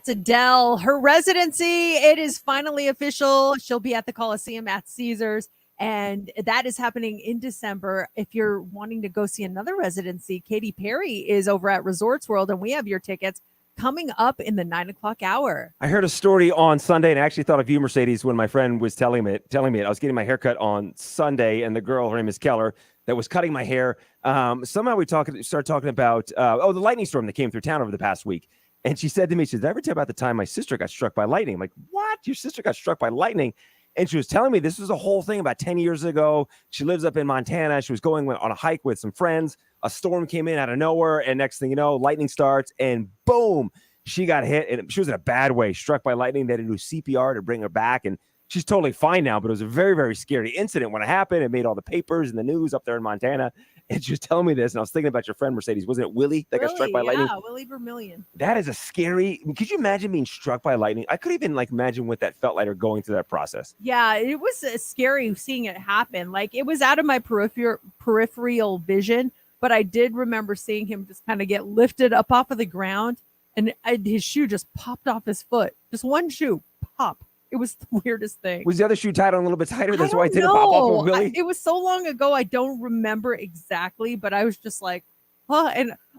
That's Adele. Her residency, it is finally official. She'll be at the Coliseum at Caesars, and that is happening in December. If you're wanting to go see another residency, Katy Perry is over at Resorts World, and we have your tickets coming up in the 9 o'clock hour. I heard a story on Sunday, and I actually thought of you, Mercedes, when my friend was telling me it. I was getting my haircut on Sunday, and the girl, her name is Keller, that was cutting my hair. Somehow we started talking about the lightning storm that came through town over the past week. And she said to me, she said, "Did I ever tell about the time my sister got struck by lightning?" I'm like, "What? Your sister got struck by lightning?" And she was telling me this was a whole thing about 10 years ago. She lives up in Montana. She was going on a hike with some friends. A storm came in out of nowhere. And next thing you know, lightning starts and boom, she got hit. And she was in a bad way, struck by lightning. They had to do CPR to bring her back. And she's totally fine now. But it was a very, very scary incident when it happened. It made all the papers and the news up there in Montana. And she was telling me this, and I was thinking about your friend, Mercedes. Wasn't it Willie that got struck by lightning? Yeah, Willie Vermillion. That is a scary. Could you imagine being struck by lightning? I couldn't even imagine what that felt like or going through that process. Yeah, it was scary seeing it happen. Like, it was out of my peripheral vision, but I did remember seeing him just kind of get lifted up off of the ground, and his shoe just popped off his foot. Just one shoe pop. It was the weirdest thing. Was the other shoe tied on a little bit tighter? That's why it didn't pop off of Willie? It was so long ago, I don't remember exactly, but I was just like, oh,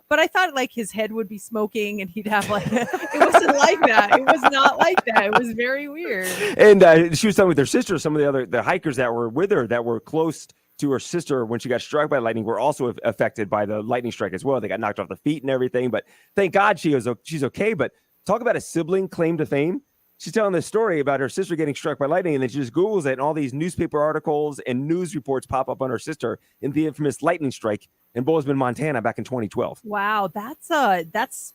but I thought like his head would be smoking and he'd have like, it wasn't like that. It was not like that. It was very weird. And she was telling me with her sister, some of the hikers that were with her that were close to her sister when she got struck by lightning were also affected by the lightning strike as well. They got knocked off the feet and everything, but thank God she's okay. But talk about a sibling claim to fame. She's telling this story about her sister getting struck by lightning, and then she just Googles it, and all these newspaper articles and news reports pop up on her sister in the infamous lightning strike in Bozeman, Montana, back in 2012. Wow, that's a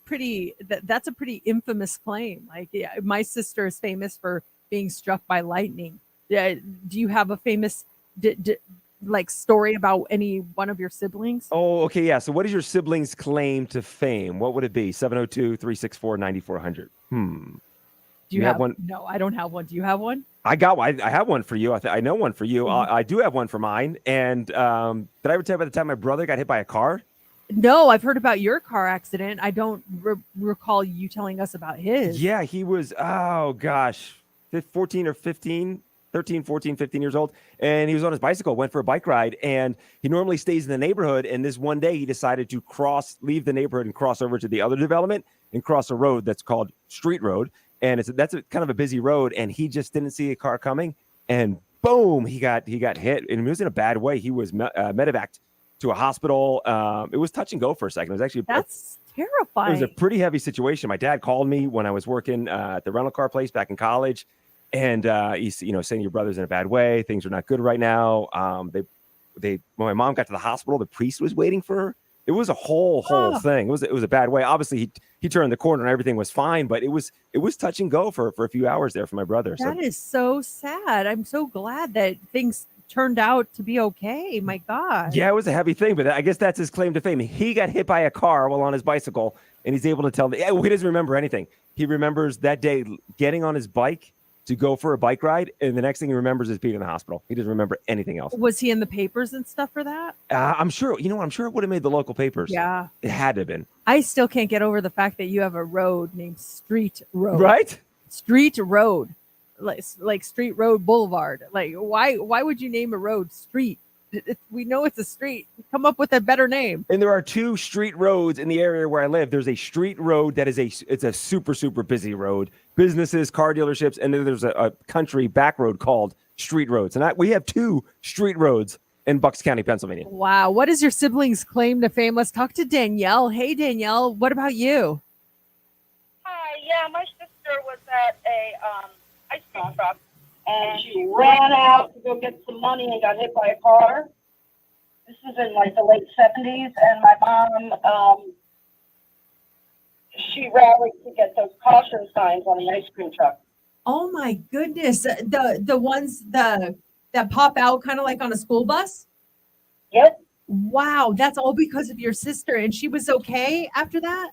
pretty infamous claim. Like, yeah, my sister is famous for being struck by lightning. Yeah, do you have a famous like story about any one of your siblings? Oh, okay, yeah. So, what is your siblings' claim to fame? What would it be? 702-364-9400. Do you have one? No, I don't have one. Do you have one? I got one. I have one for you. I know one for you. Mm-hmm. I do have one for mine. And did I ever tell you about the time my brother got hit by a car? No, I've heard about your car accident. I don't recall you telling us about his. Yeah, he was, 13, 14, 15 years old. And he was on his bicycle, went for a bike ride. And he normally stays in the neighborhood. And this one day he decided to leave the neighborhood and cross over to the other development and cross a road that's called Street Road. And that's kind of a busy road, and he just didn't see a car coming, and boom, he got hit, and he was in a bad way. He was medevaced to a hospital. It was touch and go for a second. It was actually terrifying. It was a pretty heavy situation. My dad called me when I was working at the rental car place back in college, and he's saying your brother's in a bad way. Things are not good right now. When my mom got to the hospital, the priest was waiting for her. It was a whole thing. It was a bad way. Obviously, he turned the corner and everything was fine, but it was touch and go for a few hours there for my brother. That is so sad. I'm so glad that things turned out to be okay. My God. Yeah, it was a heavy thing, but I guess that's his claim to fame. He got hit by a car while on his bicycle, and he's able to tell he doesn't remember anything. He remembers that day getting on his bike to go for a bike ride, and the next thing he remembers is being in the hospital. He doesn't remember anything else. Was he in the papers and stuff for that? I'm sure. I'm sure it would have made the local papers. Yeah, it had to have been. I still can't get over the fact that you have a road named Street Road. Right? Street Road, like Street Road Boulevard. Like, why would you name a road Street? We know it's a street. Come up with a better name. And there are two street roads in the area where I live. There's a street road that it's a super, super busy road. Businesses, car dealerships, and then there's a country back road called Street Roads. And we have two street roads in Bucks County, Pennsylvania. Wow. What is your siblings' claim to fame? Let's talk to Danielle. Hey, Danielle. What about you? Hi. Yeah, my sister was at a ice cream truck. And she ran out to go get some money and got hit by a car. This was in like the late 70s. And my mom, she rallied to get those caution signs on the ice cream truck. Oh my goodness. The ones that pop out kind of like on a school bus? Yep. Wow. That's all because of your sister. And she was okay after that?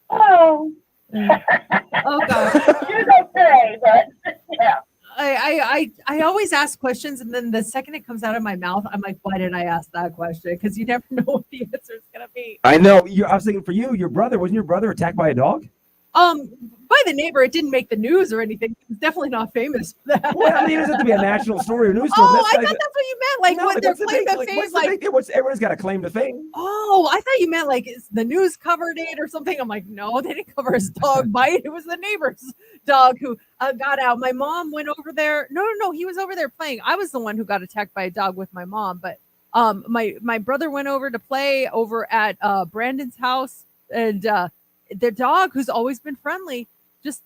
Oh. Oh gosh. She was okay, but yeah. I always ask questions, and then the second it comes out of my mouth, I'm like, why did I ask that question? Because you never know what the answer is going to be. I know. I was thinking for you, wasn't your brother attacked by a dog? the neighbor. It didn't make the news or anything. It's definitely not famous for that. Well, I mean, it doesn't have to be a national story or news story. Oh, I That's thought that's what you meant. Like, no, what like, their what's the claim big, to like, fame, what's the like, big deal? Everyone's got a claim to fame. oh, I thought you meant like the news covered it or something. I'm like, no, they didn't cover his dog bite. It was the neighbor's dog who got out. My mom went over there. No, he was over there playing. I was the one who got attacked by a dog with my mom, but my brother went over to play over at Brandon's house, and the dog, who's always been friendly, just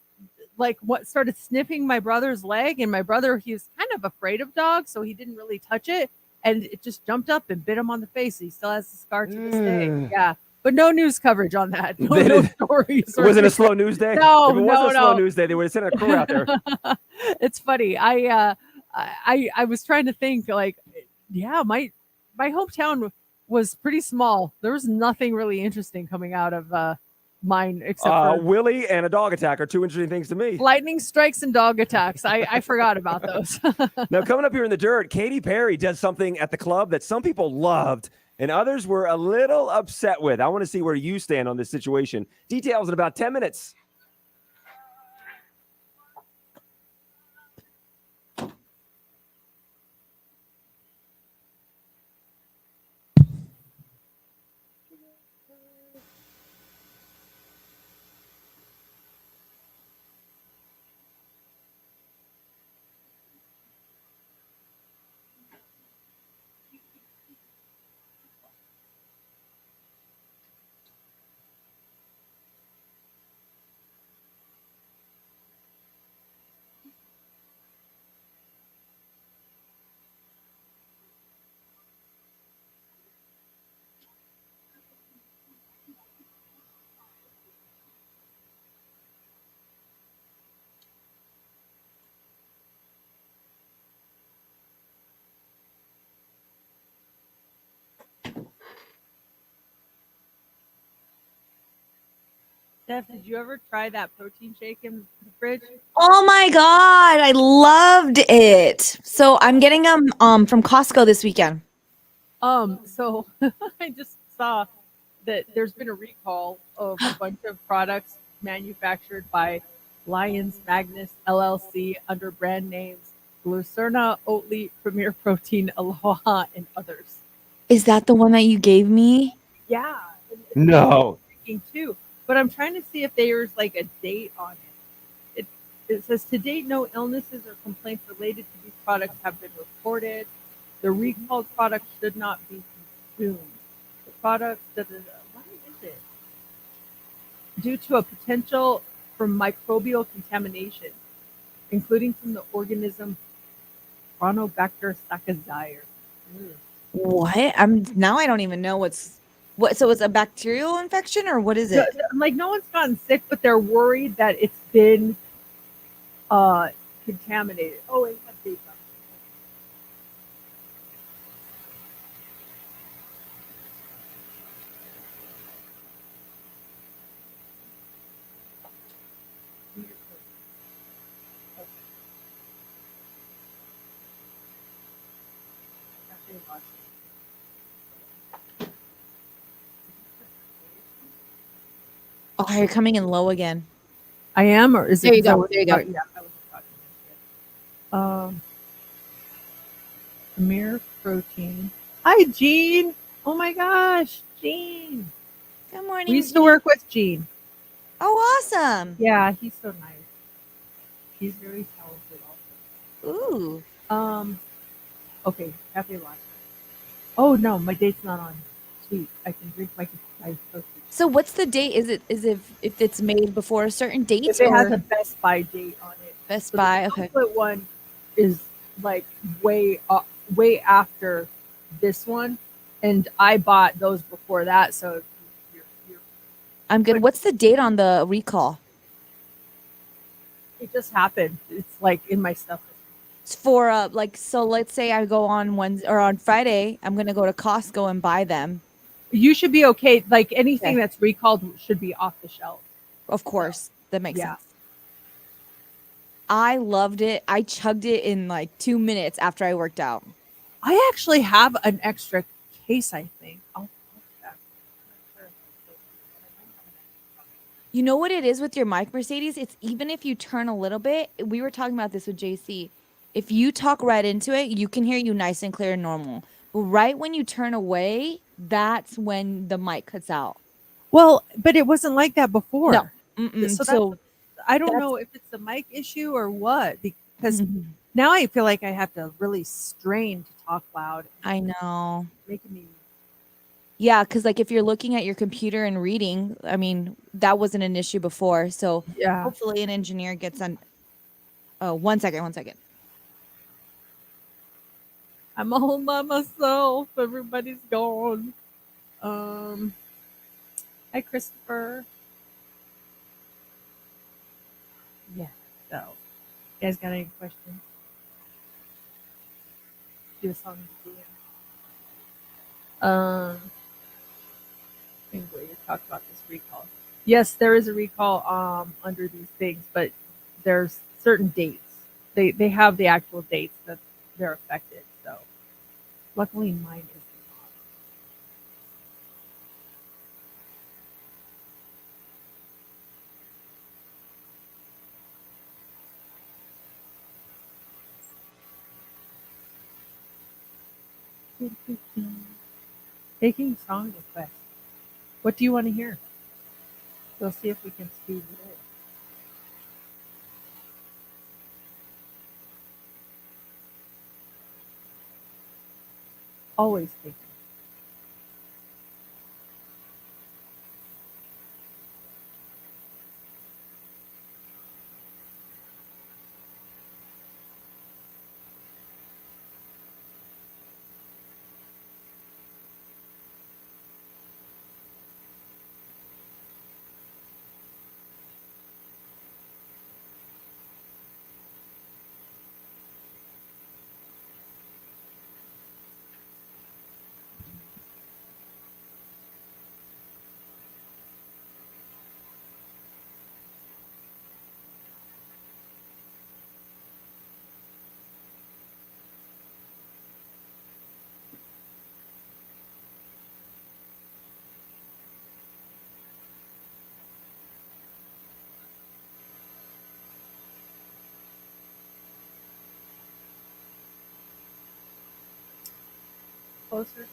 like what started sniffing my brother's leg, and my brother, he was kind of afraid of dogs, so he didn't really touch it, and it just jumped up and bit him on the face. He still has the scar to this day. Yeah, but no news coverage on that. No stories. It wasn't a slow news day. No, if it wasn't a slow news day, they would have sent a crew out there. It's funny. I was trying to think, like, yeah, my hometown was pretty small. There was nothing really interesting coming out of mine except for Willie and a dog attack are two interesting things to me. lightning strikes and dog attacks. I forgot about those. Now, coming up here in the dirt, Katy Perry does something at the club that some people loved and others were a little upset with. I want to see where you stand on this situation. Details in about 10 minutes. Steph, did you ever try that protein shake in the fridge? Oh my God, I loved it. So I'm getting them from Costco this weekend. So I just saw that there's been a recall of a bunch of products manufactured by Lions Magnus LLC under brand names Glucerna, Oatly, Premier Protein, Aloha, and others. Is that the one that you gave me? Yeah. No. Too. But I'm trying to see if there's like a date on it. It says to date, no illnesses or complaints related to these products have been reported. The recalled product should not be consumed. The product, what is it? Due to a potential for microbial contamination, including from the organism Chronobacter saccharomyces. What? Now I don't even know what. So it's a bacterial infection or what is it? Like no one's gotten sick, but they're worried that it's been contaminated. Oh, it has dates on it. Oh, you're coming in low again. I am, or is There it? you go. There you go. Yeah, I was talking. Premier Protein. Hi, Gene. Oh my gosh, Gene. Good morning. We used to work with Gene. Oh, awesome. Yeah, he's so nice. He's very talented also. Ooh. Okay, cafe latte. Oh no, my date's not on. Sweet. I can drink my protein. So what's the date? Is it if it's made before a certain date? If it has a Best Buy date on it. Best So Buy? the Okay. chocolate one is like way after this one, and I bought those before that. So you're I'm good. What's the date on the recall? it just happened. It's like in my stuff. It's for so let's say I go on Wednesday or on Friday, I'm gonna go to Costco and buy them. You should be okay. Like anything that's recalled should be off the shelf. Of course. That makes Yeah. sense. I loved it. I chugged it in like 2 minutes after I worked out. I actually have an extra case, I think. You know what it is with your mic, Mercedes? It's even if you turn a little bit, we were talking about this with JC. If you talk right into it, you can hear you nice and clear and normal. But right when you turn away, that's when the mic cuts out. Well, but it wasn't like that before. No. Mm-mm. So So I don't that's know if it's a mic issue or what, because now I feel like I have to really strain to talk loud. I know. Making me Yeah, because like if you're looking at your computer and reading, I mean, that wasn't an issue before. So yeah. hopefully an engineer gets on. Oh, 1 second, 1 second. I'm all by myself. Everybody's gone. Hi, Christopher. Yeah. So, you guys got any questions? Do a song at the end. Anyway, you talked about this recall. Yes, there is a recall under these things, but there's certain dates. They have the actual dates that they're affected. So, luckily, mine is not. Taking song request. What do you want to hear? We'll see if we can speed it up. Always taking. Closer.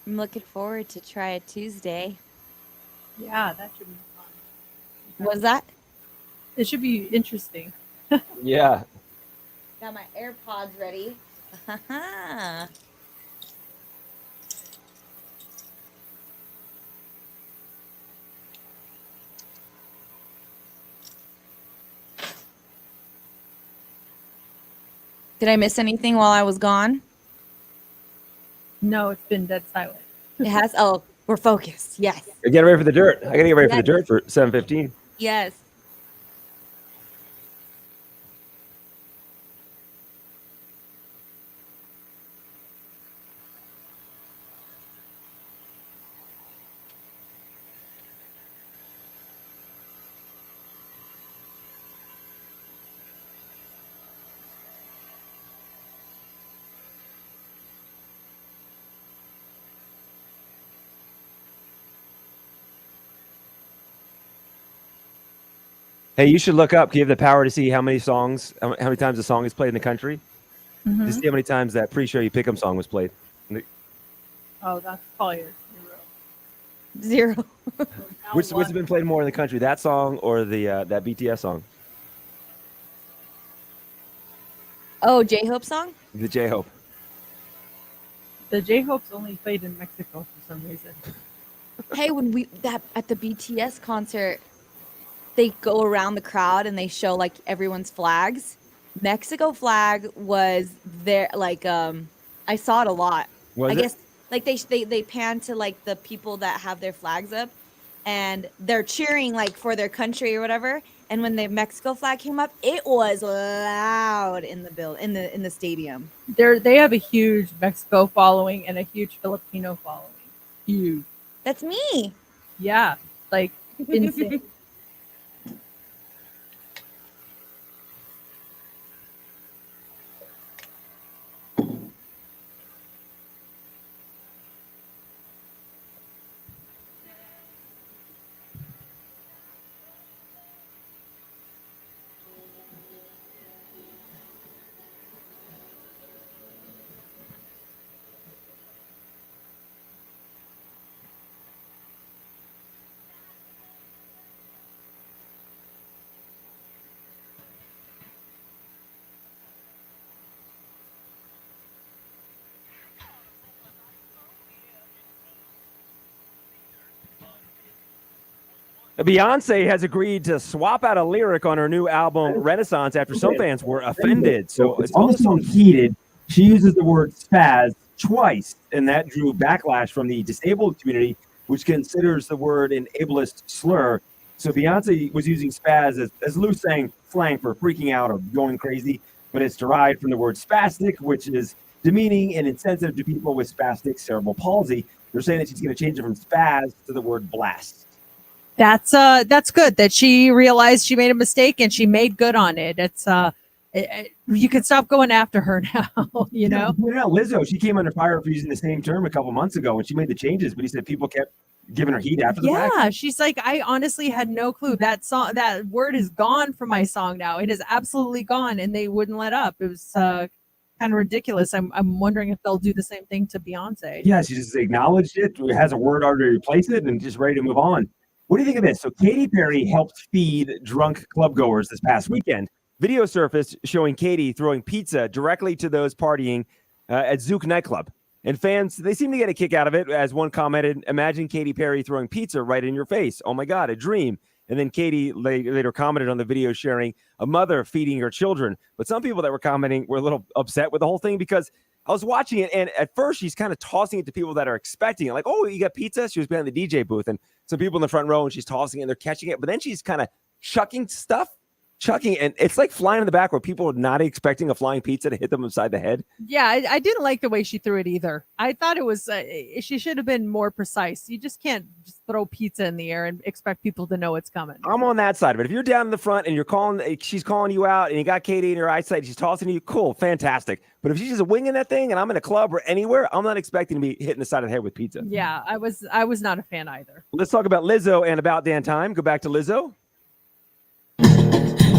I'm looking forward to try it Tuesday. Yeah, that should be fun. Was that? It should be interesting. Yeah. Got my AirPods ready. Did I miss anything while I was gone? No, it's been dead silent. It has. Oh, we're focused. Yes. Get ready for the dirt. I gotta get ready for the Yes. dirt for 7:15. Yes. Hey, you should look up. Do you have the power to see how many songs, how many times a song is played in the country? To see how many times that pre-show you pick 'em song was played. Oh, that's probably Zero. Which has been played more in the country, that song or the that BTS song, Oh, J-Hope song? the J-Hope? The J-Hope's only played in Mexico for some reason. Hey, when we that at the BTS concert, they go around the crowd and they show like everyone's flags. Mexico flag was there. Like I saw it a lot. Was I it? guess like they pan to like the people that have their flags up, and they're cheering like for their country or whatever. And when the Mexico flag came up, it was loud in the in the stadium. They have a huge Mexico following and a huge Filipino following. Huge. That's me. Yeah, like insane. Beyonce has agreed to swap out a lyric on her new album Renaissance after some fans were offended. So it's on the song Heated. She uses the word spaz twice, and that drew backlash from the disabled community, which considers the word an ableist slur. So Beyonce was using spaz as loose slang for freaking out or going crazy, but it's derived from the word spastic, which is demeaning and insensitive to people with spastic cerebral palsy. They're saying that she's going to change it from spaz to the word blast. That's good that she realized she made a mistake and she made good on it. It's you can stop going after her now, you know. Yeah, Lizzo, she came under fire for using the same term a couple months ago when she made the changes, but he said people kept giving her heat after the fact. Yeah, she's like, I honestly had no clue that that word is gone from my song now. It is absolutely gone, and they wouldn't let up. It was kind of ridiculous. I'm wondering if they'll do the same thing to Beyonce. Yeah, she just acknowledged it, has a word already to replace it, and just ready to move on. What do you think of this? So Katy Perry helped feed drunk club goers this past weekend. Video surfaced showing Katy throwing pizza directly to those partying at Zouk nightclub. And fans, they seem to get a kick out of it. As one commented, imagine Katy Perry throwing pizza right in your face. Oh my God, a dream. And then Katy later commented on the video sharing a mother feeding her children. But some people that were commenting were a little upset with the whole thing because I was watching it, and at first she's kind of tossing it to people that are expecting it. Like, oh, you got pizza? She was behind the DJ booth, and some people in the front row, and she's tossing it, and they're catching it. But then she's kind of chucking, and it's like flying in the back where people are not expecting a flying pizza to hit them upside the head. Yeah, I didn't like the way she threw it either. I thought it was she should have been more precise. You just can't just throw pizza in the air and expect people to know it's coming. I'm on that side of it. If you're down in the front and she's calling you out, and you got Katy in her eyesight, she's tossing you, cool, fantastic. But if she's just winging that thing, and I'm in a club or anywhere, I'm not expecting to be hitting the side of the head with pizza. Yeah, I was not a fan either. Let's talk about Lizzo and About Damn Time. Go back to Lizzo.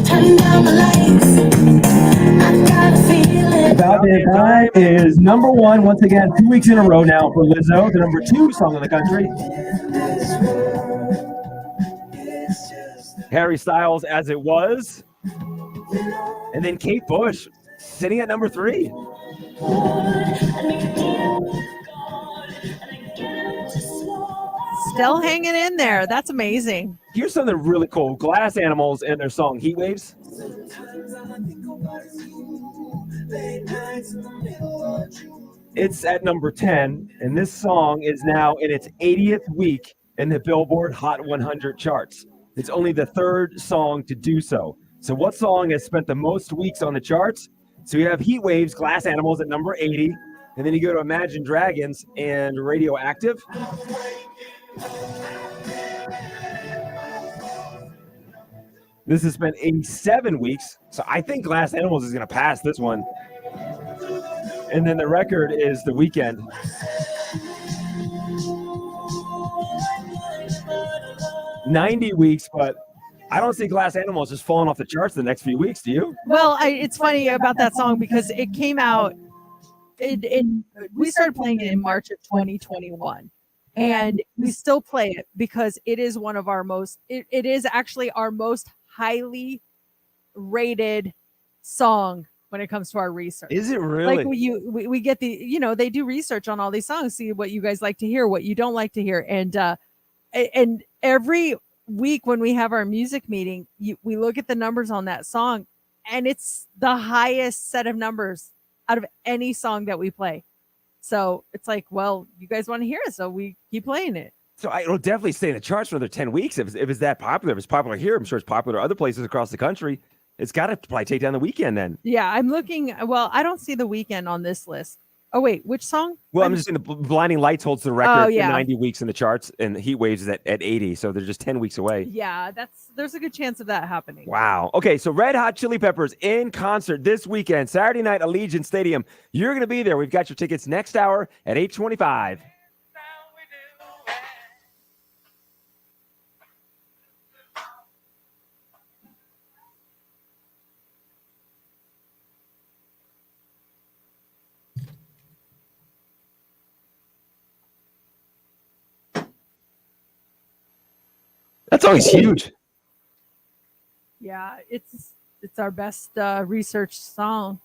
Turn down the lights. I gotta About Damn Time is number one once again, 2 weeks in a row now for Lizzo, the number 2 song in the country. Harry Styles, As It Was, and then Kate Bush sitting at number 3. Still hanging in there. That's amazing. Here's something really cool. Glass Animals and their song Heat Waves. It's at number 10, and this song is now in its 80th week in the Billboard Hot 100 charts. It's only the 3rd song to do so. So what song has spent the most weeks on the charts? So you have Heat Waves, Glass Animals at number 80, and then you go to Imagine Dragons and Radioactive. This has been 87 weeks, so I think Glass Animals is going to pass this one. And then the record is The Weeknd. 90 weeks, but I don't see Glass Animals just falling off the charts the next few weeks. Do you? Well, it's funny about that song because it came out. We started playing it in March of 2021, and we still play it because it is one of our most. It is actually our most highly rated song when it comes to our research. Is it really? Like we get the, they do research on all these songs, see what you guys like to hear, what you don't like to hear. And every week when we have our music meeting, we look at the numbers on that song, and it's the highest set of numbers out of any song that we play. So it's like, well, you guys want to hear it, so we keep playing it. So it'll definitely stay in the charts for another 10 weeks if it's that popular. If it's popular here, I'm sure it's popular other places across the country. It's got to probably take down The Weeknd then. Yeah, I'm looking. Well, I don't see The Weeknd on this list. Oh, wait, which song? Well, I'm just saying the Blinding Lights holds the record Oh, yeah. for 90 weeks in the charts, and Heat Waves is at 80, so they're just 10 weeks away. Yeah, there's a good chance of that happening. Wow. Okay, so Red Hot Chili Peppers in concert this weekend, Saturday night, Allegiant Stadium. You're going to be there. We've got your tickets next hour at 8:25. That song is huge. Yeah, it's our best researched song.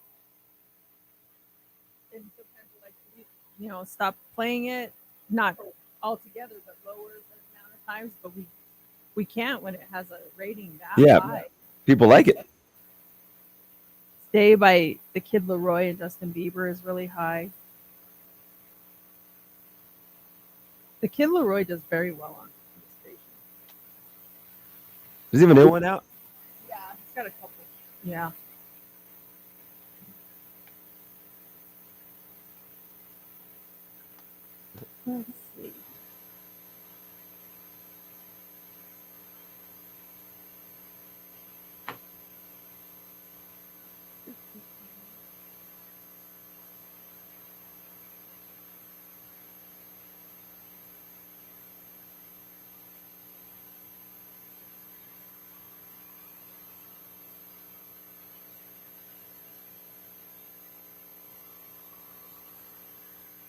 And sometimes we like to, stop playing it, not altogether, but lower the amount of times. But we can't when it has a rating that high. People like it. Stay by the Kid Laroi and Justin Bieber is really high. The Kid Laroi does very well on the station. Does he have a new one out? Yeah, he's got a couple. Yeah. Let's see.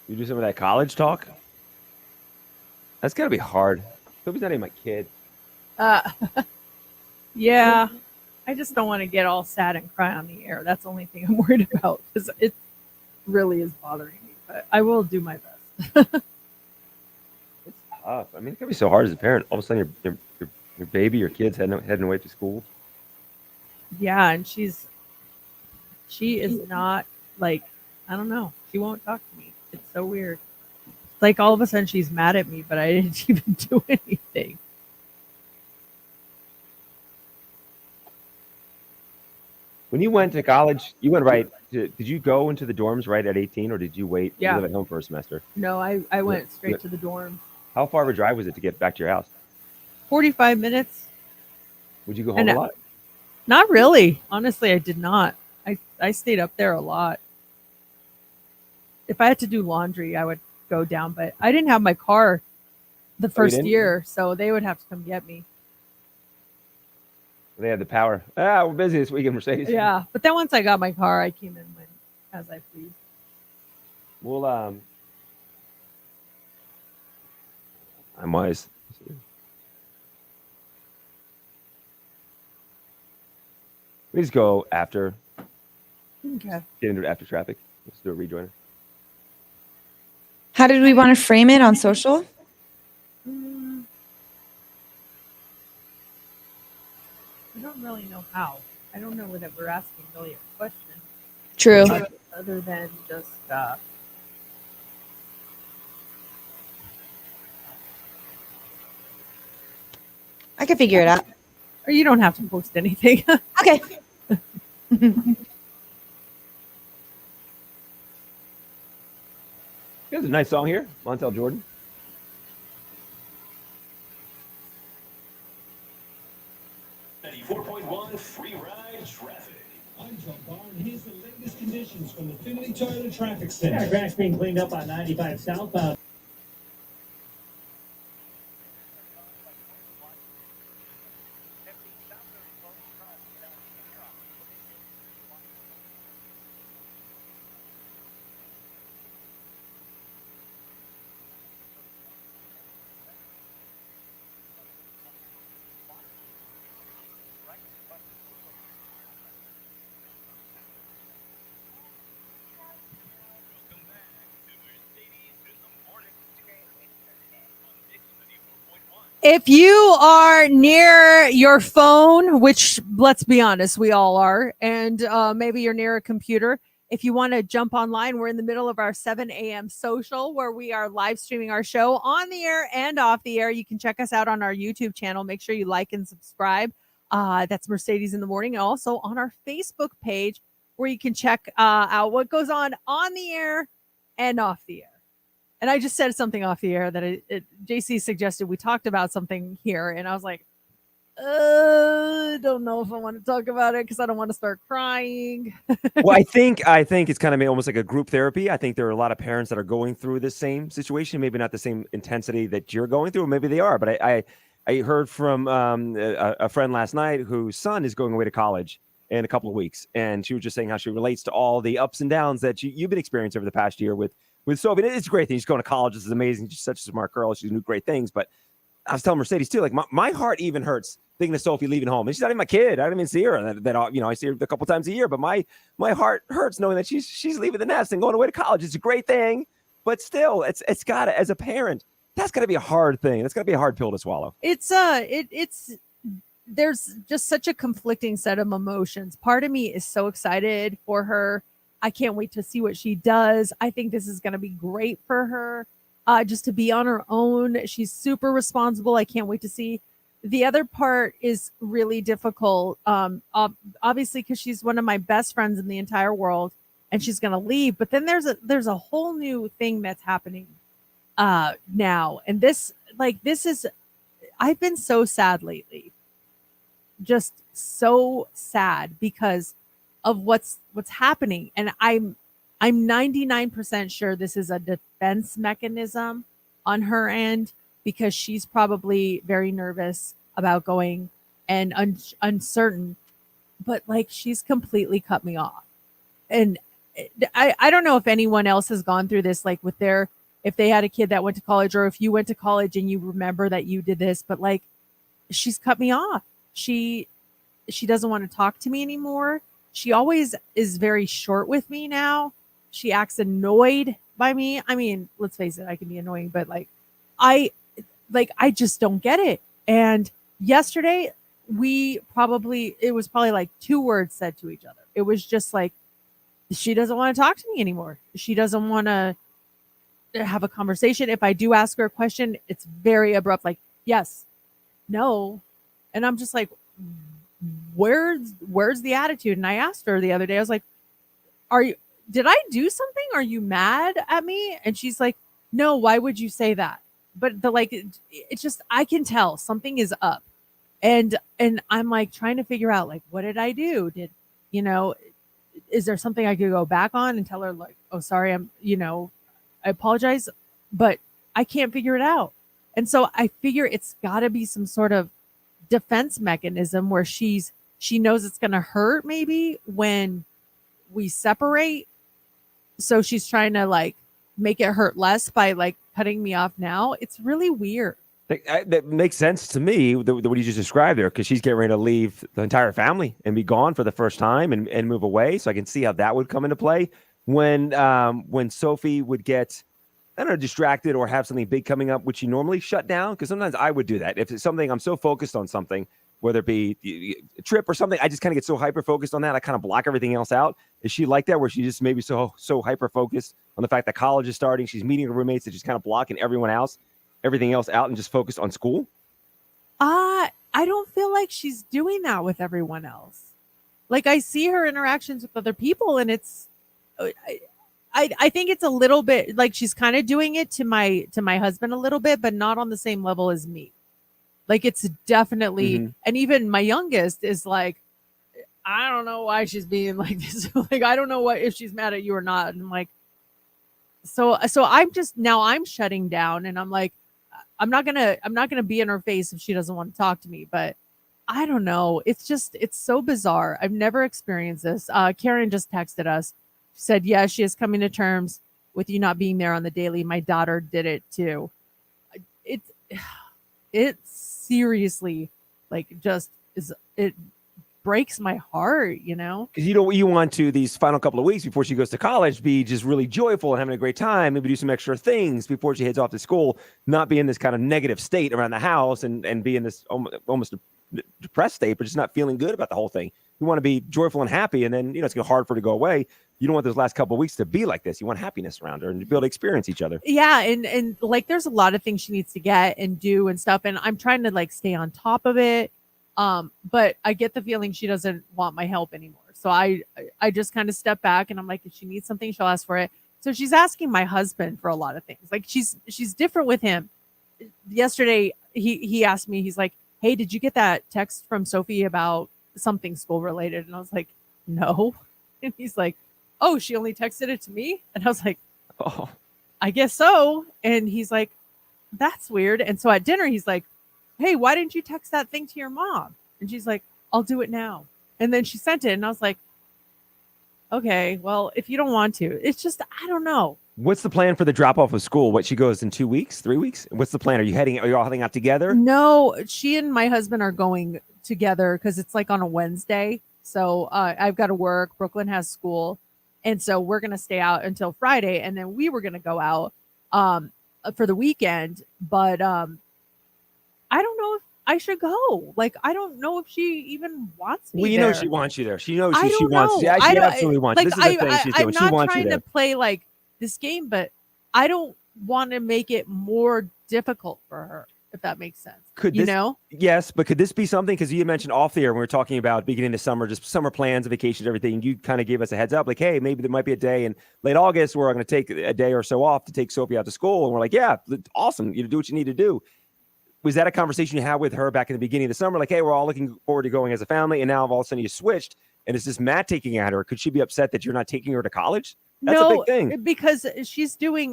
You do some of that college talk? That's got to be hard. Toby's not even my kid. Yeah. I just don't want to get all sad and cry on the air. That's the only thing I'm worried about because it really is bothering me. But I will do my best. It's tough. I mean, it can be so hard as a parent. All of a sudden, your baby, your kid's heading away to school. Yeah, and she is not like, I don't know. She won't talk to me. It's so weird. Like all of a sudden she's mad at me, but I didn't even do anything. When you went to college, you went right to, did you go into the dorms right at 18 or did you wait to Yeah. live at home for a semester? No, I went straight to the dorm. How far of a drive was it to get back to your house? 45 minutes. Would you go home And a lot? Not really. Honestly, I did not. I stayed up there a lot. If I had to do laundry, I would go down, but I didn't have my car the first didn't? year, so they would have to come get me. They had the power. We're busy this weekend, Mercedes. Yeah, but then once I got my car, I came in as I pleased. We'll I'm wise. We just go after. Okay. Get into it after traffic. Let's do a rejoiner. How did we want to frame it on social? I don't really know how. I don't know that we're asking really a question. True. Other than just I can figure it out. or you don't have to post anything. Okay. There's a nice song here, Montel Jordan. Free ride traffic. I'm Joe Barr, and here's the latest conditions from the Finley Toyota Traffic Center. Yeah, crash being cleaned up on 95 southbound. If you are near your phone, which let's be honest, we all are, and maybe you're near a computer, if you want to jump online, we're in the middle of our 7 a.m. social where we are live streaming our show on the air and off the air. You can check us out on our YouTube channel. Make sure you like and subscribe. That's Mercedes in the Morning. And also on our Facebook page where you can check out what goes on the air and off the air. And I just said something off the air that JC suggested we talked about something here. And I was like, I don't know if I want to talk about it because I don't want to start crying. Well, I think it's kind of almost like a group therapy. I think there are a lot of parents that are going through the same situation, maybe not the same intensity that you're going through, or maybe they are. But I heard from a friend last night whose son is going away to college in a couple of weeks. And she was just saying how she relates to all the ups and downs that you've been experiencing over the past year with Sophie. It's a great thing. She's going to college. This is amazing. She's such a smart girl. She's doing great things. But I was telling Mercedes too, like my heart even hurts thinking of Sophie leaving home. And she's not even my kid. I don't even see her. I see her a couple times a year. But my heart hurts knowing that she's leaving the nest and going away to college. It's a great thing, but still, it's got to, as a parent, that's got to be a hard thing. That's got to be a hard pill to swallow. It's there's just such a conflicting set of emotions. Part of me is so excited for her. I can't wait to see what she does. I think this is going to be great for her. Just to be on her own. She's super responsible. I can't wait to see. The other part is really difficult. Obviously, because she's one of my best friends in the entire world, and she's going to leave. But then there's a whole new thing that's happening now, and this is. I've been so sad lately, just so sad because of what's happening, and I'm 99% sure this is a defense mechanism on her end because she's probably very nervous about going and uncertain, but like she's completely cut me off. And I don't know if anyone else has gone through this, like if they had a kid that went to college, or if you went to college and you remember that you did this, but like she's cut me off. She doesn't want to talk to me anymore. She always is very short with me now. She acts annoyed by me. I mean, let's face it, I can be annoying, but I just don't get it. And yesterday it was probably like 2 words said to each other. It was just like, she doesn't want to talk to me anymore. She doesn't want to have a conversation. If I do ask her a question, it's very abrupt, like, yes, no. And I'm just like, where's the attitude? And I asked her the other day, I was like, did I do something? Are you mad at me? And she's like, no, why would you say that? But it's just, I can tell something is up. And I'm like trying to figure out, like, what did I do? Is there something I could go back on and tell her, like, oh, sorry, I apologize, but I can't figure it out. And so I figure it's got to be some sort of defense mechanism where she knows it's going to hurt maybe when we separate. So she's trying to like make it hurt less by like cutting me off now. It's really weird. That makes sense to me, what you just described there, because she's getting ready to leave the entire family and be gone for the first time and move away. So I can see how that would come into play when Sophie would get, I don't know, distracted or have something big coming up, which you normally shut down. Because sometimes I would do that. If it's something, I'm so focused on something, whether it be a trip or something, I just kind of get so hyper focused on that. I kind of block everything else out. Is she like that, where she just maybe so hyper focused on the fact that college is starting? She's meeting her roommates that she's kind of blocking everything else out and just focused on school? I don't feel like she's doing that with everyone else. Like I see her interactions with other people, and it's, I think it's a little bit like she's kind of doing it to my husband a little bit, but not on the same level as me. Like it's definitely, and even my youngest is like, I don't know why she's being like this. Like I don't know if she's mad at you or not. And I'm like, so I'm shutting down, and I'm like, I'm not gonna be in her face if she doesn't want to talk to me. But I don't know. It's so bizarre. I've never experienced this. Karen just texted us. She said, yeah, she is coming to terms with you not being there on the daily. My daughter did it too. It's seriously like it breaks my heart, you know? Because you want to, these final couple of weeks before she goes to college, be just really joyful and having a great time, maybe do some extra things before she heads off to school, not be in this kind of negative state around the house and be in this almost depressed state, but just not feeling good about the whole thing. You want to be joyful and happy, and then, it's going to be hard for her to go away. You don't want those last couple of weeks to be like this. You want happiness around her and to be able to experience each other. Yeah. And like, there's a lot of things she needs to get and do and stuff. And I'm trying to like stay on top of it. But I get the feeling she doesn't want my help anymore. So I just kind of step back, and I'm like, if she needs something, she'll ask for it. So she's asking my husband for a lot of things. Like she's different with him. Yesterday, he asked me, he's like, hey, did you get that text from Sophie about something school related? And I was like, no. And he's like, oh, she only texted it to me? And I was like, Oh, I guess so. And he's like, that's weird. And so at dinner, he's like, hey, why didn't you text that thing to your mom? And she's like, I'll do it now. And then she sent it, and I was like, okay, well, if you don't want to, it's just, I don't know. what's the plan for the drop off of school? What, she goes in 2 weeks, 3 weeks? What's the plan? Are you all heading out together? No, she and my husband are going together because it's like on a Wednesday. So I've got to work. Brooklyn has school. And so we're going to stay out until Friday. And then we were going to go out for the weekend. But I don't know if I should go. Like, I don't know if she even wants me. Well, you there. know she wants you there. She knows I she don't wants. know. Yeah, I she don't- absolutely wants. Like, This is the thing she's doing. I'm She not wants you trying there. to play like this game, but I don't want to make it more difficult for her, if that makes sense. Could you this- know? Yes, but could this be something? Because you mentioned off the air when we were talking about beginning of summer, just summer plans, vacations, everything. You kind of gave us a heads up, like, hey, maybe there might be a day in late August where I'm going to take a day or so off to take Sophie out to school. And we're like, yeah, awesome. You do what you need to do. Was that a conversation you had with her back in the beginning of the summer? Like, hey, we're all looking forward to going as a family. And now all of a sudden you switched. And is this Matt taking at her? Could she be upset that you're not taking her to college? That's a big thing. Because she's doing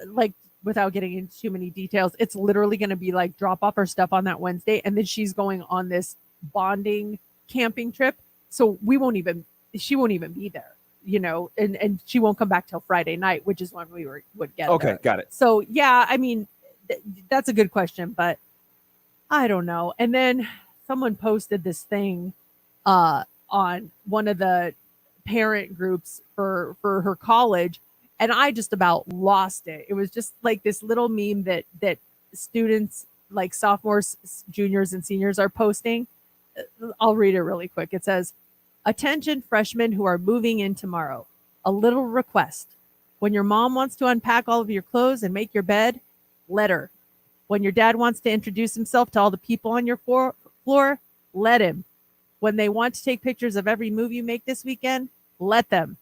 like, without getting into too many details, it's literally going to be like drop off her stuff on that Wednesday, and then she's going on this bonding camping trip. So she won't even be there, you know, and she won't come back till Friday night, which is when we would get Okay, there. got it. So yeah, I mean, that's a good question, but I don't know. And then someone posted this thing on one of the parent groups for her college, and I just about lost it. It was just like this little meme that students, like sophomores, juniors, and seniors are posting. I'll read it really quick. It says, attention freshmen who are moving in tomorrow. A little request. When your mom wants to unpack all of your clothes and make your bed, let her. When your dad wants to introduce himself to all the people on your floor, let him. When they want to take pictures of every move you make this weekend, let them.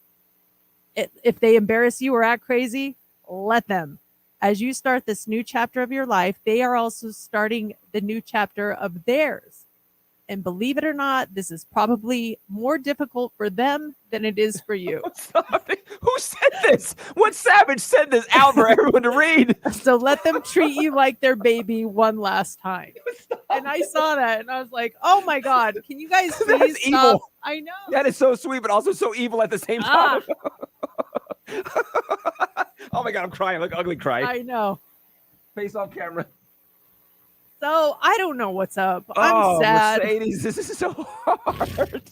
If they embarrass you or act crazy, let them. As you start this new chapter of your life, they are also starting the new chapter of theirs. And believe it or not, this is probably more difficult for them than it is for you. Stop it. Who said this? What savage said this out for everyone to read? So let them treat you like their baby one last time. And I saw that and I was like, oh my God, can you guys That's please stop? evil. I know. That is so sweet, but also so evil at the same time. Oh my God, I'm crying. Like ugly cry. I know. Face off camera. So I don't know what's up. I'm Oh, sad. Mercedes, this is so hard.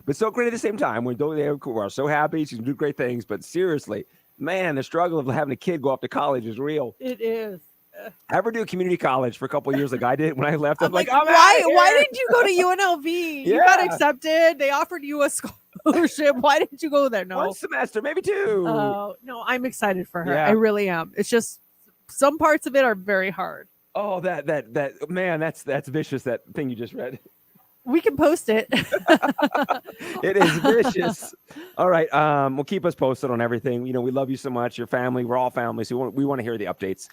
But so great at the same time. We're so happy. She's doing great things. But seriously, man, the struggle of having a kid go off to college is real. It is. I ever do community college for a couple of years like I did when I left. I'm like, why didn't you go to UNLV? You got Yeah. accepted. They offered you a scholarship. Why didn't you go there? No. one semester, maybe two. Oh, no, I'm excited for her. Yeah. I really am. It's just some parts of it are very hard. Oh, that man, that's vicious. That thing you just read. We can post it. It is vicious. All right. Well, keep us posted on everything. You know, we love you so much. Your family. We're all family. So we want to hear the updates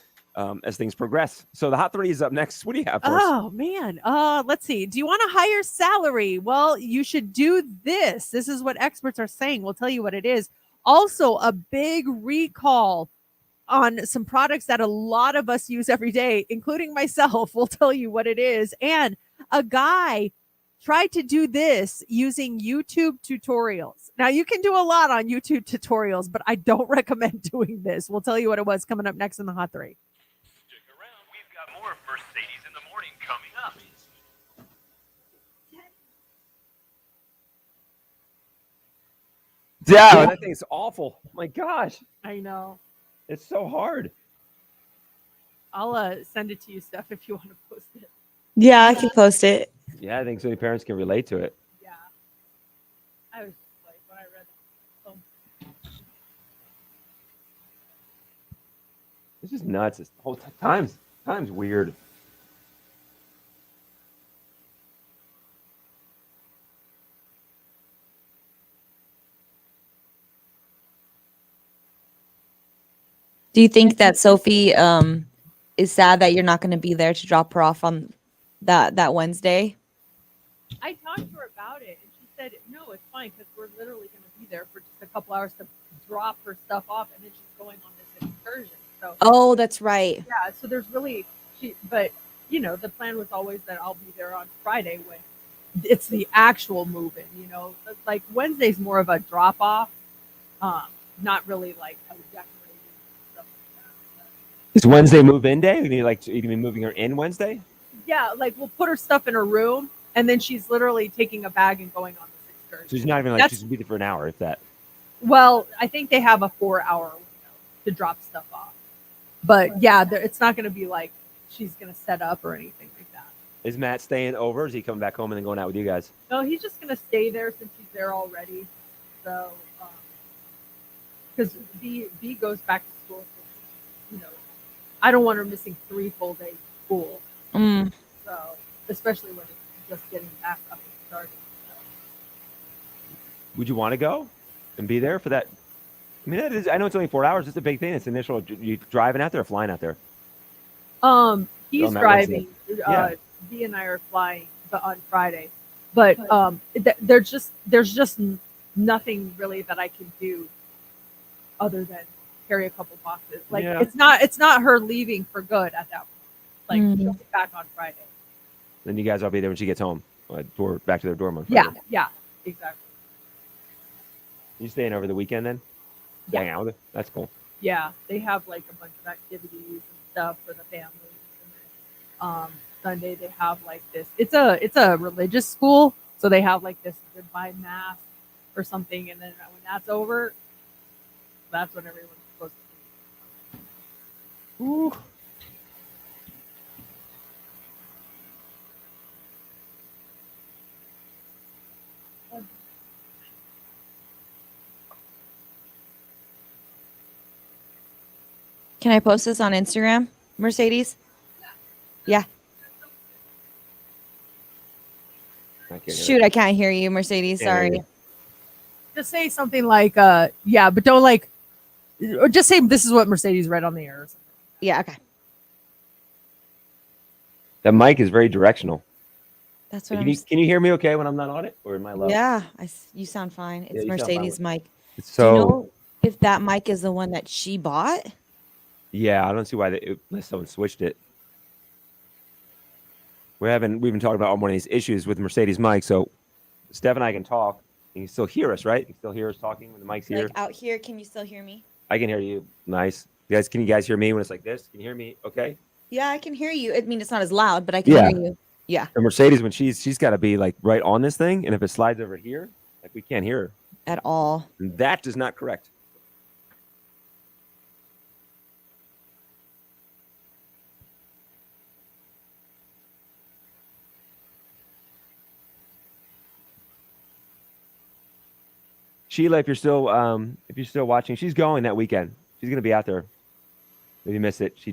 as things progress. So the Hot 3 is up next. What do you have for us? Oh man. Let's see. Do you want a higher salary? Well, you should do this. This is what experts are saying. We'll tell you what it is. Also, a big recall on some products that a lot of us use every day, including myself. We'll tell you what it is. And a guy tried to do this using YouTube tutorials. Now, you can do a lot on YouTube tutorials, but I don't recommend doing this. We'll tell you what it was coming up next in the Hot 3. Stick around. We've got more Mercedes in the Morning coming up. Yeah, that thing's awful. My gosh, I know. it's so hard. I'll send it to you, Steph, if you want to post it. Yeah, I can post it. Yeah, I think so many parents can relate to it. Yeah. I was just like, when I read it. It's just nuts. It's whole time's weird. Do you think that Sophie is sad that you're not going to be there to drop her off on that Wednesday? I talked to her about it, and she said, no, it's fine, because we're literally going to be there for just a couple hours to drop her stuff off, and then she's going on this excursion. So, Oh, that's right. yeah, so there's really, but, you know, the plan was always that I'll be there on Friday when it's the actual move-in, you know. Like, Wednesday's more of a drop-off, not really like a decorating stuff like that. Is Wednesday move-in day? You gonna be moving her in Wednesday? Yeah, like we'll put her stuff in her room, and then she's literally taking a bag and going on this excursion. So she's not even like That's- she's gonna be there for an hour, if that. Well, I think they have a 4-hour window to drop stuff off. But yeah, it's not going to be like she's going to set up or anything like that. Is Matt staying over? Or is he coming back home and then going out with you guys? No, he's just going to stay there since he's there already. So, because B goes back to school, so, you know, I don't want her missing 3 full days of school. Mm. So, especially when it's just getting back up and starting. Would you want to go and be there for that? I mean, I know it's only 4 hours. It's a big thing. It's initial. You driving out there or flying out there? He's On that driving. Yeah. B and I are flying on Friday, but there's just nothing really that I can do other than carry a couple boxes. Like Yeah. it's not her leaving for good at that point. Like Mhm. she'll be back on Friday. Then you guys all be there when she gets home. Back to their dorm on Friday. Yeah, exactly. You staying over the weekend then? Yeah. Hang out with her? That's cool. Yeah, they have like a bunch of activities and stuff for the families. And then Sunday they have like this. It's a religious school, so they have like this goodbye mass or something, and then when that's over, that's when everyone's supposed to leave. Ooh. Can I post this on Instagram, Mercedes? Yeah. I can't hear Shoot, I can't hear you, Mercedes. Can't hear Sorry. you. Just say something like, yeah, but don't like, or just say this is what Mercedes read on the air. Or something. Yeah, okay. That mic is very directional. That's what Can I'm. you hear me okay when I'm not on it, or am I low? Yeah, you sound fine. It's you sound fine Mercedes with- mic. Do you So know if that mic is the one that she bought? yeah, I don't see why unless someone switched it. We've been talking about one of these issues with Mercedes mic. So Steph and I can talk. You can still hear us, right? You can still hear us talking when the mic's here. Like out here, can you still hear me? I can hear you. Nice. Can you guys hear me when it's like this? Can you hear me? Okay. Yeah, I can hear you. I mean, it's not as loud, but I can Yeah. hear you. Yeah, And Mercedes, when she's got to be like right on this thing, and if it slides over here, like we can't hear her. at all. And that is not correct. Sheila, if you're still watching, she's going that weekend. She's gonna be out there. If you missed it, she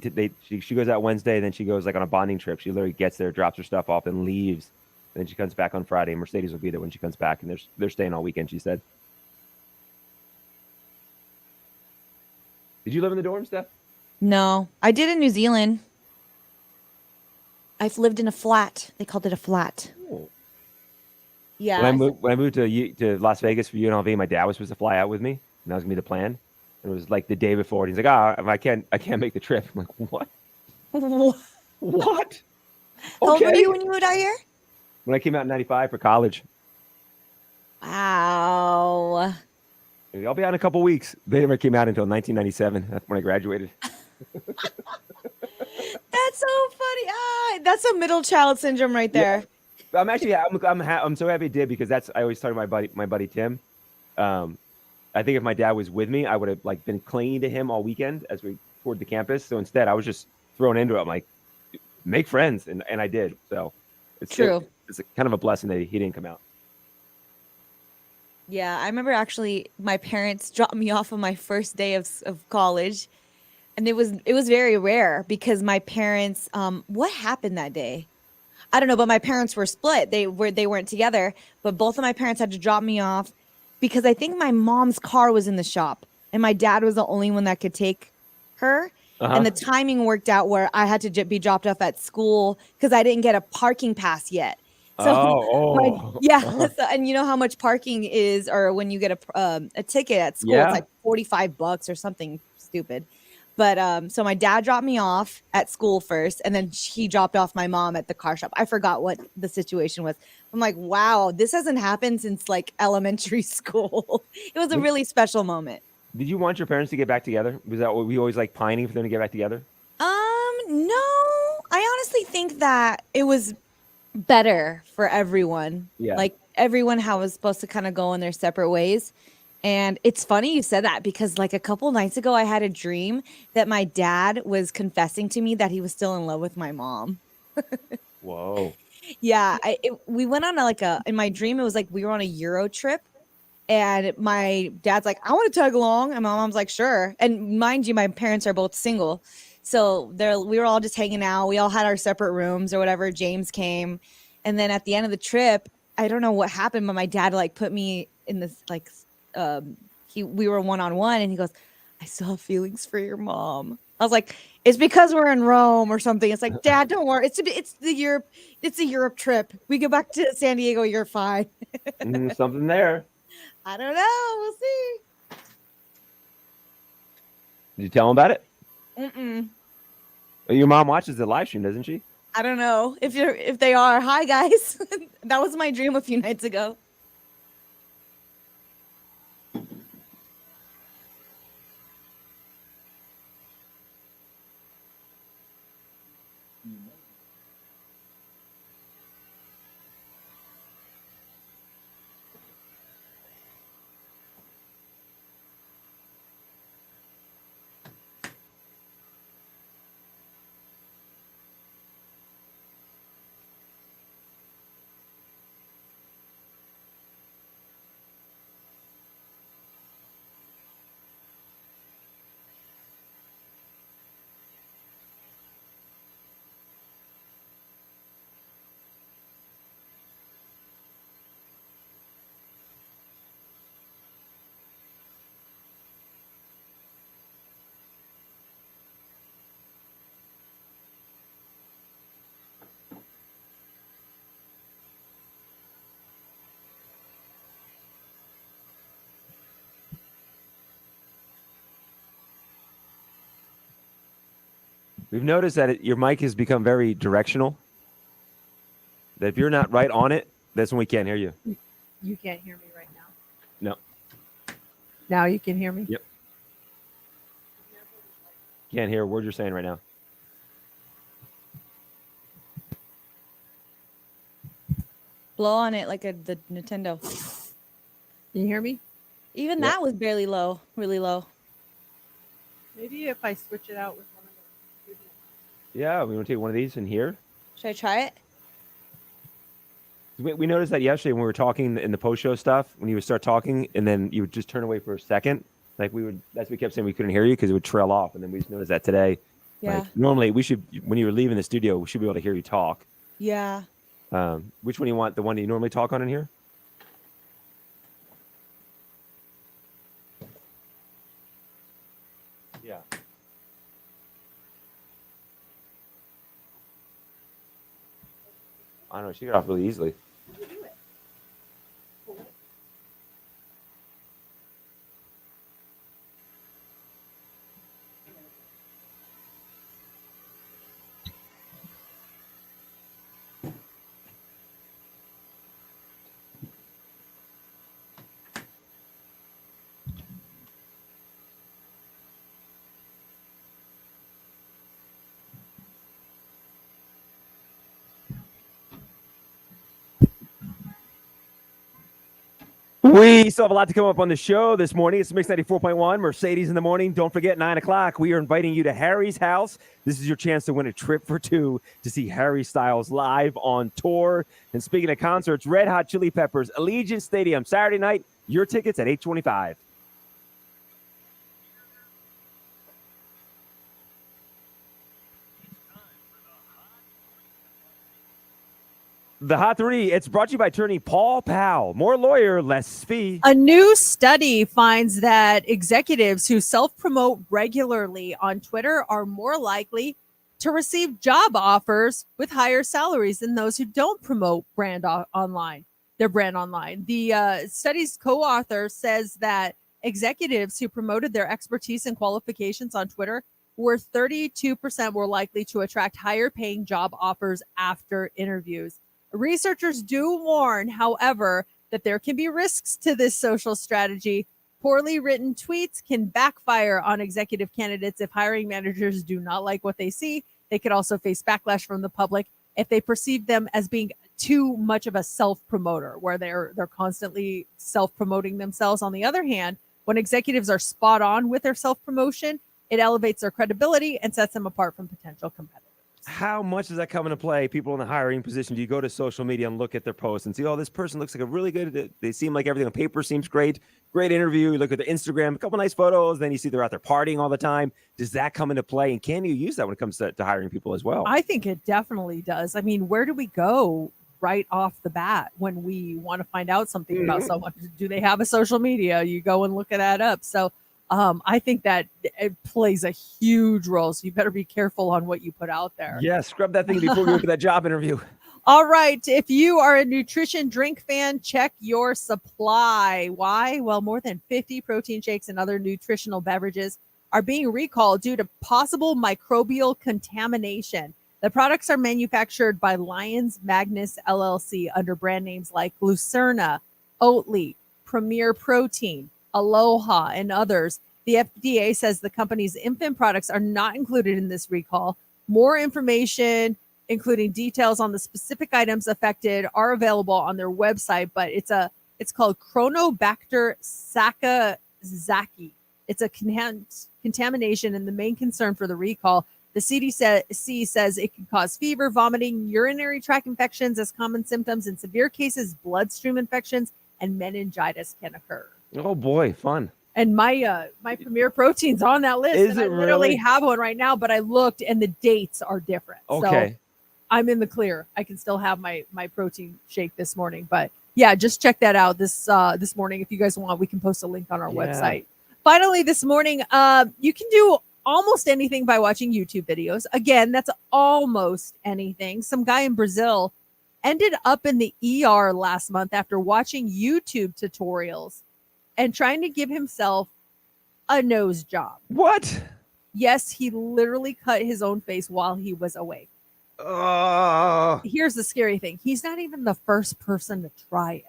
goes out Wednesday, then she goes like on a bonding trip. She literally gets there, drops her stuff off, and leaves. Then she comes back on Friday. Mercedes will be there when she comes back, and they're staying all weekend. She said. Did you live in the dorm, Steph? No, I did in New Zealand. I've lived in a flat. They called it a flat. Oh. Yeah. When I moved to Las Vegas for UNLV, my dad was supposed to fly out with me, and that was gonna be the plan. And it was like the day before, and he's like, I can't make the trip." I'm like, "What? What?" How old were Okay. you when you moved out here? When I came out in '95 for college, Wow. I'll be out in a couple weeks. They never came out until 1997. That's when I graduated. That's so funny. That's a middle child syndrome right there. I'm actually I'm so happy it did, because I always talk to my buddy Tim. I think if my dad was with me, I would have like been clinging to him all weekend as we toured the campus. So instead, I was just thrown into it. I'm like, make friends, and I did. So it's True. It's kind of a blessing that he didn't come out. Yeah, I remember actually my parents dropped me off on my first day of college, and it was very rare because my parents what happened that day? I don't know, but my parents were split. They weren't together, but both of my parents had to drop me off because I think my mom's car was in the shop and my dad was the only one that could take her. And the timing worked out where I had to be dropped off at school because I didn't get a parking pass yet. So yeah, so, and you know how much parking is, or when you get a ticket at school, it's like $45 or something stupid. But so my dad dropped me off at school first, and then he dropped off my mom at the car shop. I forgot what the situation was. I'm like, wow, this hasn't happened since like elementary school. It was a really special moment. Did you want your parents to get back together? Was that what we always like pining for them to get back together? No, I honestly think that it was better for everyone. Yeah. Like everyone was supposed to kind of go in their separate ways. And it's funny you said that because like a couple nights ago, I had a dream that my dad was confessing to me that he was still in love with my mom. Whoa. Yeah. We went on in my dream, it was like we were on a Euro trip. And my dad's like, I want to tag along. And my mom's like, sure. And mind you, my parents are both single. So we were all just hanging out. We all had our separate rooms or whatever. James came. And then at the end of the trip, I don't know what happened, but my dad like put me in this like, we were one-on-one and he goes, I still have feelings for your mom. I was like, it's because we're in Rome or something. It's like, Dad, don't worry. It's the Europe trip. We go back to San Diego. You're fine. Something there. I don't know. We'll see. Did you tell them about it? Mm-mm. Your mom watches the live stream, doesn't she? I don't know if they are. Hi guys. That was my dream a few nights ago. We've noticed that your mic has become very directional. That if you're not right on it, that's when we can't hear you. You can't hear me right now. No. Now you can hear me? Yep. Can't hear a word you're saying right now. Blow on it like the Nintendo. Can you hear me? Even Yep. that was barely low, really low. Maybe if I switch it out with one of those. Yeah, we want to take one of these in here. Should I try it? We noticed that yesterday when we were talking in the post-show stuff, when you would start talking and then you would just turn away for a second. Like that's what we kept saying we couldn't hear you because it would trail off. And then we just noticed that today. Yeah. Like, normally we should, when you were leaving the studio, we should be able to hear you talk. Yeah. Which one do you want? The one that you normally talk on in here? Yeah. I don't know. She got off really easily. We still have a lot to come up on the show this morning. It's Mix 94.1, Mercedes in the morning. Don't forget, 9 o'clock, we are inviting you to Harry's house. This is your chance to win a trip for two to see Harry Styles live on tour. And speaking of concerts, Red Hot Chili Peppers, Allegiant Stadium, Saturday night. Your tickets at $8.25. The Hot 3, it's brought to you by attorney Paul Powell. More lawyer, less fee. A new study finds that executives who self-promote regularly on Twitter are more likely to receive job offers with higher salaries than those who don't promote their brand online. The study's co-author says that executives who promoted their expertise and qualifications on Twitter were 32% more likely to attract higher paying job offers after interviews. Researchers do warn, however, that there can be risks to this social strategy. Poorly written tweets can backfire on executive candidates if hiring managers do not like what they see. They could also face backlash from the public if they perceive them as being too much of a self-promoter, where they're constantly self-promoting themselves. On the other hand, when executives are spot on with their self-promotion, it elevates their credibility and sets them apart from potential competitors. How much does that come into play? People in the hiring position, do you go to social media and look at their posts and see, oh, this person looks like a really good, they seem like everything on paper seems great interview. You look at the Instagram, a couple nice photos, then you see they're out there partying all the time. Does that come into play? And can you use that when it comes to hiring people as well? I think it definitely does. I mean, where do we go right off the bat when we want to find out something about someone? Do they have a social media? You go and look at that up. So I think that it plays a huge role. So you better be careful on what you put out there. Yeah, scrub that thing before you go for that job interview. All right. If you are a nutrition drink fan, check your supply. Why? Well, more than 50 protein shakes and other nutritional beverages are being recalled due to possible microbial contamination. The products are manufactured by Lions Magnus LLC under brand names like Lucerna, Oatly, Premier Protein, Aloha, and others. The FDA says the company's infant products are not included in this recall. More information, including details on the specific items affected, are available on their website, but it's called Chronobacter sakazaki. It's a contamination, and the main concern for the recall, the CDC says it can cause fever, vomiting, urinary tract infections as common symptoms. In severe cases, bloodstream infections and meningitis can occur. Oh boy, fun. And my Premier Protein's on that list. Is and I it literally really? have one right now, but I looked and the dates are different. Okay. So I'm in the clear. I can still have my protein shake this morning. But yeah, just check that out this morning. If you guys want, we can post a link on our website. Finally, this morning, you can do almost anything by watching YouTube videos. Again, that's almost anything. Some guy in Brazil ended up in the ER last month after watching YouTube tutorials and trying to give himself a nose job. What? Yes, he literally cut his own face while he was awake. Oh, Here's the scary thing. He's not even the first person to try it.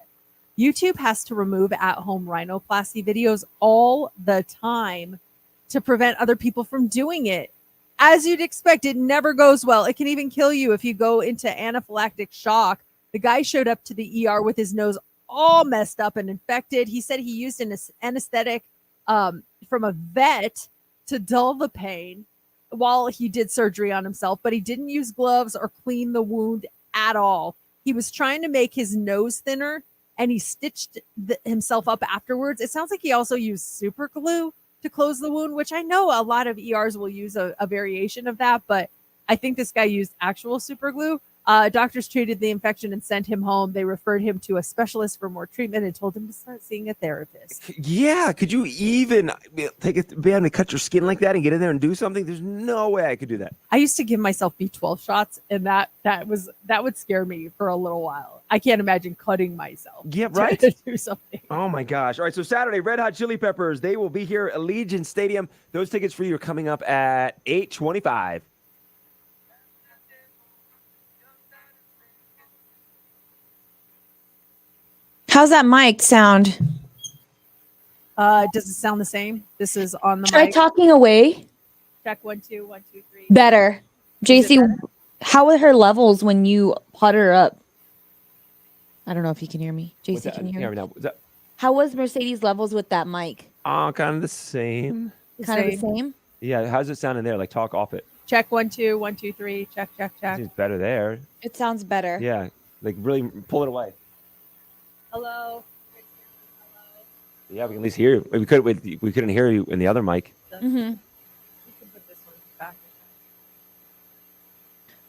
YouTube has to remove at-home rhinoplasty videos all the time to prevent other people from doing it. As you'd expect, it never goes well. It can even kill you if you go into anaphylactic shock. The guy showed up to the ER with his nose all messed up and infected. He said he used an anesthetic from a vet to dull the pain while he did surgery on himself, but he didn't use gloves or clean the wound at all. He was trying to make his nose thinner and he stitched himself up afterwards. It sounds like he also used super glue to close the wound, which I know a lot of ERs will use a variation of that, but I think this guy used actual super glue. Doctors treated the infection and sent him home. They referred him to a specialist for more treatment and told him to start seeing a therapist. yeah. Could you even be able to cut your skin like that and get in there and do something? There's no way I could do that. I used to give myself B12 shots, and that would scare me for a little while. I can't imagine cutting myself. Yeah, to- right. To do something. Oh my gosh. All right. So Saturday, Red Hot Chili Peppers, they will be here at Allegiant Stadium. Those tickets for you are coming up at 8:25. How's that mic sound? Does it sound the same? This is on the Try mic. talking away. Check 1 2 1 2 3. Better. Is it JC, better? how are her levels when you put her up? I don't know if you can hear me. What's JC, that? can you hear Yeah, me? now, what's that? How was Mercedes levels with that mic? Kind of the same. Kind of the same? Yeah. How's it sound in there? Like talk off it. Check 1 2 1 2 3. Check. Seems better there. It sounds better. Yeah. Like really pull it away. Hello. Yeah, we can at least hear you. We couldn't hear you in the other mic. Mm-hmm. You can put this one back.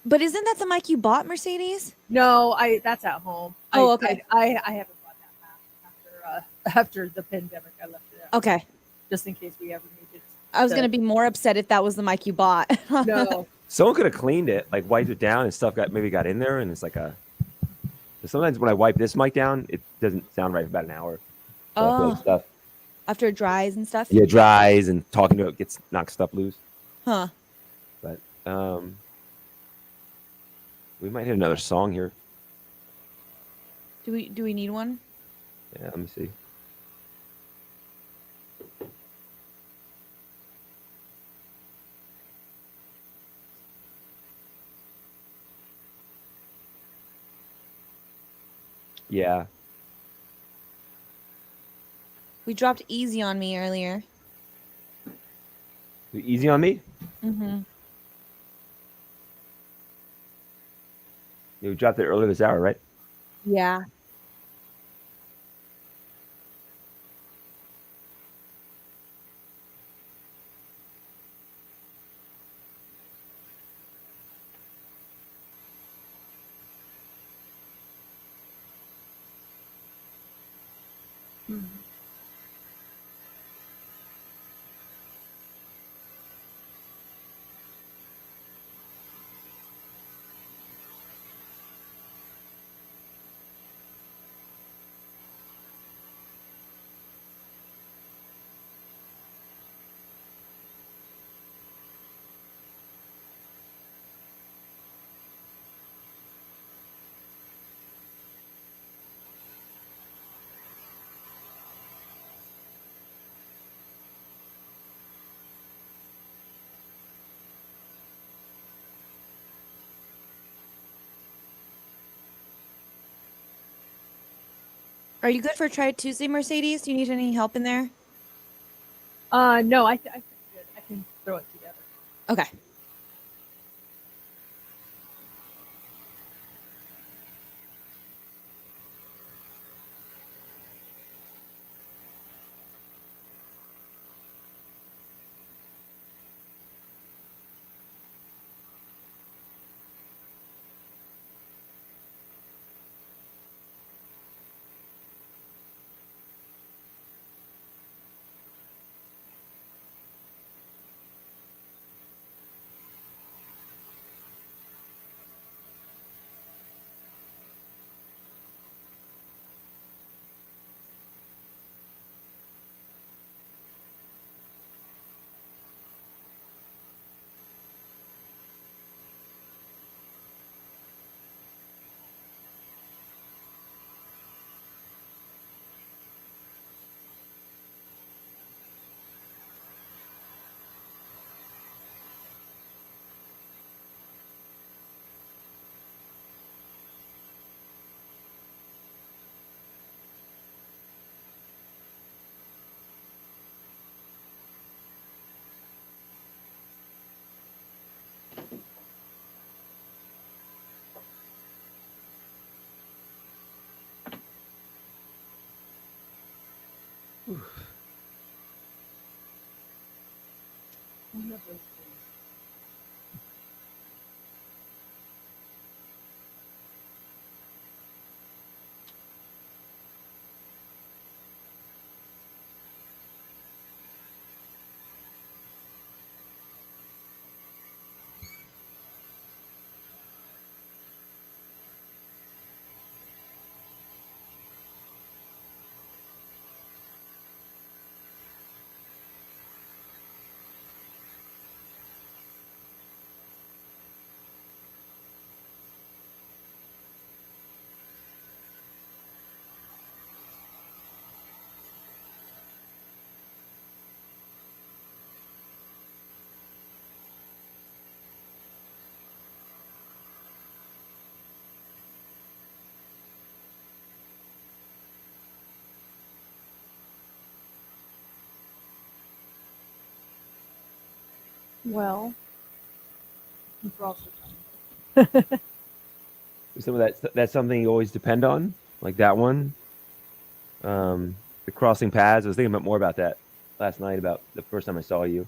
But isn't that the mic you bought, Mercedes? No, that's at home. Oh, okay. I haven't brought that back after the pandemic. I left it out Okay. just in case we ever needed. I was So- going to be more upset if that was the mic you bought. No. Someone could have cleaned it, like wiped it down, and stuff got in there, and it's like a. Sometimes when I wipe this mic down, it doesn't sound right for about an hour. So I feel like Oh. stuff. After it dries and stuff? Yeah, dries and talking to it gets knocks stuff loose. Huh. But we might hit another song here. Do we need one? Yeah, let me see. Yeah. We dropped Easy on Me earlier. Easy on me? Mm-hmm. You dropped it earlier this hour, right? Yeah. Are you good for Try It Tuesday, Mercedes? Do you need any help in there? No, I think good. I can throw it together. Okay. Well, Some of that's something you always depend on, like that one. The crossing paths. I was thinking more about that last night, about the first time I saw you.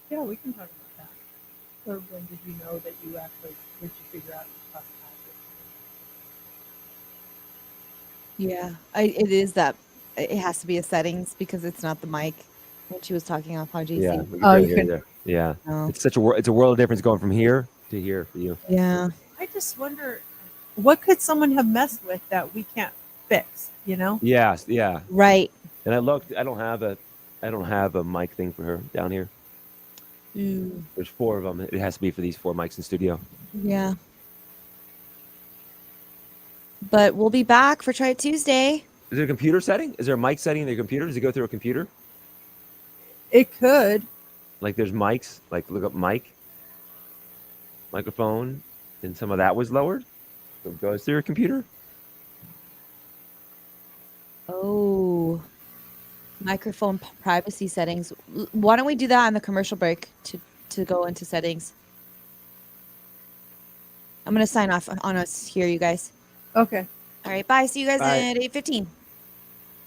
yeah, we can talk about that. Or when did you know that you actually did you figure out you crossed Yeah, it is that. It has to be a settings because it's not the mic when she was talking off how JC. Yeah, we can Oh, barely you hear can- you there. Yeah, Oh. it's such a it's a world of difference going from here to here for you. Yeah. I just wonder, what could someone have messed with that we can't fix? You know? Yeah, yeah. Right. And I looked. I don't have a mic thing for her down here. Ooh. There's 4 of them. It has to be for these 4 mics in studio. Yeah. But we'll be back for Try It Tuesday. Is there a computer setting? Is there a mic setting in your computer? Does it go through a computer? It could. Like there's mics. Like look up mic, microphone, and some of that was lowered. So it goes through a computer. Oh. Microphone privacy settings. Why don't we do that on the commercial break to go into settings? I'm going to sign off on us here, you guys. Okay. All right. Bye. See you guys Bye. at 8:15.